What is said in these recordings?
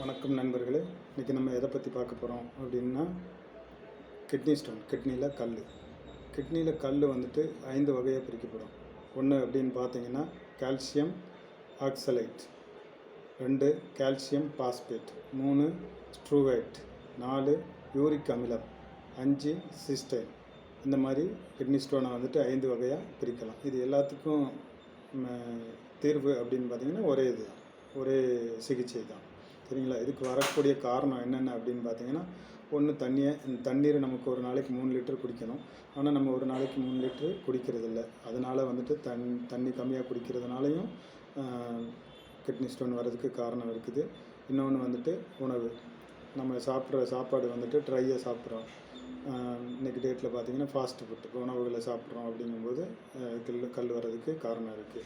வணக்கம் நண்பர்களே. இன்றைக்கி நம்ம எதை பற்றி பார்க்க போகிறோம் அப்படின்னா, கிட்னி ஸ்டோன். கிட்னியில் கல் வந்துட்டு 5 வகையாக பிரிக்கப்படும். ஒன்று அப்படின்னு பார்த்தீங்கன்னா calcium oxalate, 2 calcium phosphate, 3 struvite, 4 uric அமிலம், 5 சிஸ்டைன். இந்த மாதிரி கிட்னி ஸ்டோனை வந்துட்டு 5 வகையாக பிரிக்கலாம். இது எல்லாத்துக்கும் தீர்வு அப்படின்னு பார்த்தீங்கன்னா ஒரே சிகிச்சை தான். சரிங்களா? இதுக்கு வரக்கூடிய காரணம் என்னென்ன அப்படின்னு பார்த்தீங்கன்னா, ஒன்று தண்ணீர் நமக்கு ஒரு நாளைக்கு 3 லிட்டர் குடிக்கணும். ஆனால் நம்ம ஒரு நாளைக்கு 3 லிட்டரு குடிக்கிறதில்ல. அதனால் வந்துட்டு தண்ணி கம்மியாக குடிக்கிறதுனாலையும் கிட்னி ஸ்டோன் வர்றதுக்கு காரணம் இருக்குது. இன்னொன்று வந்துட்டு உணவு. நம்ம சாப்பிட்ற சாப்பாடு வந்துட்டு ட்ரையாக சாப்பிட்றோம். இன்றைக்கி டேட்டில் பார்த்திங்கன்னா ஃபாஸ்ட் ஃபுட் உணவுகளை சாப்பிட்றோம். அப்படிங்கும்போது கல் வர்றதுக்கு காரணம் இருக்குது.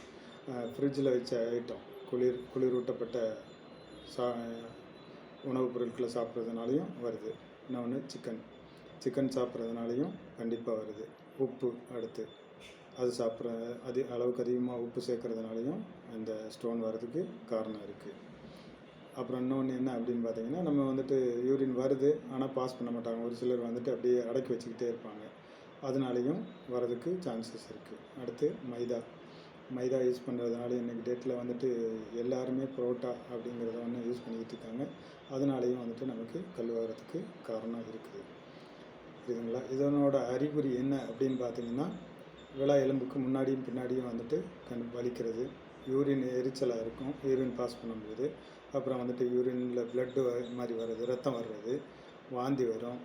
ஃப்ரிட்ஜில் வச்ச ஐட்டம், குளிரூட்டப்பட்ட உணவுப் பொருட்களை சாப்பிட்றதுனாலையும் வருது. இன்னொன்று சிக்கன் சாப்பிட்றதுனாலையும் கண்டிப்பாக வருது. உப்பு அடுத்து அது அளவுக்கு அதிகமாக உப்பு சேர்க்கறதுனாலையும் இந்த ஸ்டோன் வர்றதுக்கு காரணம் இருக்குது. அப்புறம் இன்னொன்று என்ன அப்படின்னு பார்த்தீங்கன்னா, நம்ம வந்துட்டு யூரின் வருது ஆனால் பாஸ் பண்ண மாட்டாங்க. ஒரு சிலர் வந்துட்டு அப்படியே அடக்கி வச்சுக்கிட்டே இருப்பாங்க. அதனாலையும் வர்றதுக்கு சான்சஸ் இருக்குது. அடுத்து மைதா யூஸ் பண்ணுறதுனால இன்றைக்கி டேட்டில் வந்துட்டு எல்லாருமே புரோட்டா அப்படிங்கிறத ஒன்று யூஸ் பண்ணிக்கிட்டு இருக்காங்க. அதனாலேயும் வந்துட்டு நமக்கு கல் வர்றதுக்கு காரணம் இருக்குது. புரியுதுங்களா? இதனோட அறிகுறி என்ன அப்படின்னு பார்த்தீங்கன்னா, விலா எலும்புக்கு முன்னாடியும் பின்னாடியும் வந்துட்டு வலிக்கிறது, யூரின் எரிச்சலாக இருக்கும் யூரின் பாஸ் பண்ணும்போது. அப்புறம் வந்துட்டு யூரினில் பிளட்டு மாதிரி வர்றது, ரத்தம் வர்றது, வாந்தி வரும்.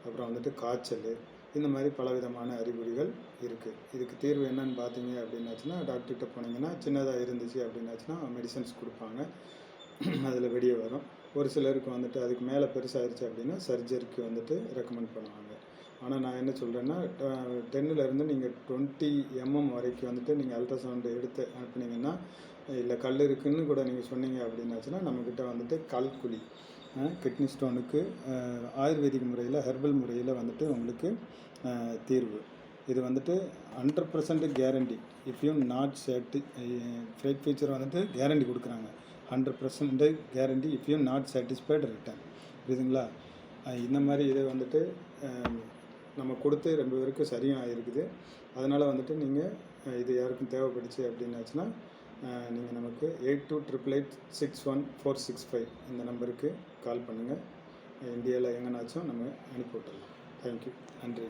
அப்புறம் வந்துட்டு காய்ச்சல், இந்த மாதிரி பலவிதமான அறிகுறிகள் இருக்குது. இதுக்கு தீர்வு என்னன்னு பார்த்தீங்க அப்படின்னாச்சுன்னா, டாக்டர்கிட்ட போனீங்கன்னா சின்னதாக இருந்துச்சு அப்படின்னாச்சுன்னா மெடிசன்ஸ் கொடுப்பாங்க. அதில் வெளியே வரும். ஒரு சிலருக்கு வந்துட்டு அதுக்கு மேலே பெருசாகிருச்சு அப்படின்னா சர்ஜரிக்கு வந்துட்டு ரெக்கமெண்ட் பண்ணுவாங்க. ஆனால் நான் என்ன சொல்கிறேன்னா, 10லேருந்து நீங்கள் 20 mm வரைக்கும் வந்துட்டு நீங்கள் அல்ட்ராசவுண்டு எடுத்து அனுப்புனீங்கன்னா, இல்லை கல் இருக்குதுன்னு கூட நீங்கள் சொன்னீங்க அப்படின்னாச்சுன்னா, நம்மக்கிட்ட வந்துட்டு கல்குழி கிட்னி ஸ்டோனுக்கு ஆயுர்வேதிக் முறையில், ஹெர்பல் முறையில் வந்துட்டு உங்களுக்கு தீர்வு. இது வந்துட்டு 100% guarantee. If you not fake feature வந்துட்டு கேரண்டி கொடுக்குறாங்க. 100% guarantee. If you not satisfied return. புரியுதுங்களா? இந்த மாதிரி இதை வந்துட்டு நம்ம கொடுத்து 2 பேருக்கு சரியும் ஆகிருக்குது. அதனால் வந்துட்டு நீங்கள் இது யாருக்கும் தேவைப்படுச்சு அப்படின்னாச்சுன்னா, நீங்கள் நமக்கு 8288861465 இந்த நம்பருக்கு கால் பண்ணுங்கள். இந்தியாவில் எங்கேனாச்சும் நம்ம அனுப்பி விட்டுடலாம். தேங்க்யூ. நன்றி.